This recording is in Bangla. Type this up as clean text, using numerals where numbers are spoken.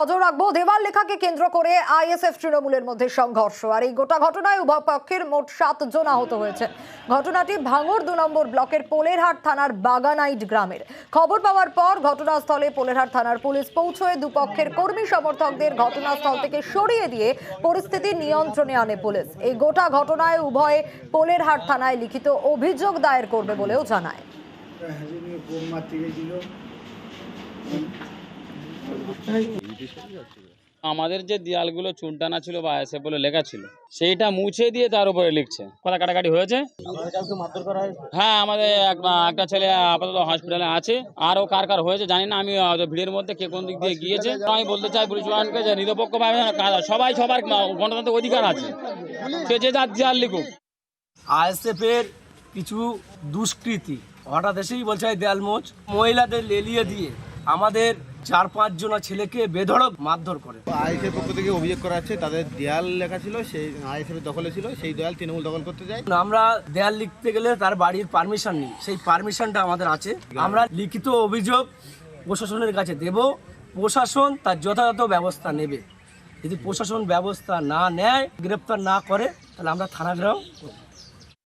নজর রাখবো দেওয়াল লেখাকে কেন্দ্র করে আইএসএফ তৃণমূলের মধ্যে সংঘর্ষ। আর এই গোটা ঘটনায় উভয় পক্ষের মোট 7 জন আহত হয়েছে। ঘটনাটি ভাঙড় 2 নম্বর ব্লকের পোলেরহাট থানার বাগানাইট গ্রামের। খবর পাওয়ার পর ঘটনাস্থলে পোলেরহাট থানার পুলিশ পৌঁছয়ে দুপক্ষের কর্মী সমর্থকদের ঘটনাস্থল থেকে সরিয়ে দিয়ে পরিস্থিতি নিয়ন্ত্রণে আনে পুলিশ। এই গোটা ঘটনায় উভয় পোলেরহাট থানায় লিখিত অভিযোগ দায়ের করবে বলেও জানায়। আমাদের যে দেয়ালগুলো চুনটানা ছিল বা এসে বলে লেখা ছিল সেইটা মুছে দিয়ে তার উপরে লিখছে। কথা কাটাকাটি হয়েছে। হ্যাঁ, আমাদের একটা ছেলে আপাতত হসপিটালে আছে। আরও কার কার হয়েছে জানি না, আমি ভিড়ের মধ্যে কে কোন দিক দিয়ে গিয়েছে। আমি বলতে চাই পুলিশ প্রশাসনকে যে নিরপেক্ষভাবে সবাই সবার গণতান্ত্রিক অধিকার আছে, সে যে যার দেয়াল লিখুক। আইএসএফ এর কিছু দুষ্কৃতী হঠাৎ এসেই বলছে দেয়াল মোচ, মহিলাদের লেলিয়ে দিয়ে আমাদের 4-5 জন ছেলেকে বেধড়ক মারধর করে। আইএসএফ পক্ষ থেকে অভিযোগ করা হচ্ছে তাদের দেয়াল লেখা ছিল, সেই আইএসএফ দখলে ছিল, সেই দেয়াল তৃণমূল দখল করতে যায়। আমরা দেয়াল লিখতে গেলে তার বাড়ির পারমিশন নেই, সেই পারমিশনটা আমাদের আছে। আমরা লিখিত অভিযোগ প্রশাসনের কাছে দেব, প্রশাসন তার যথাযথ ব্যবস্থা নেবে। যদি প্রশাসন ব্যবস্থা না নেয়, গ্রেপ্তার না করে, তাহলে আমরা থানা ঘেরাও করব।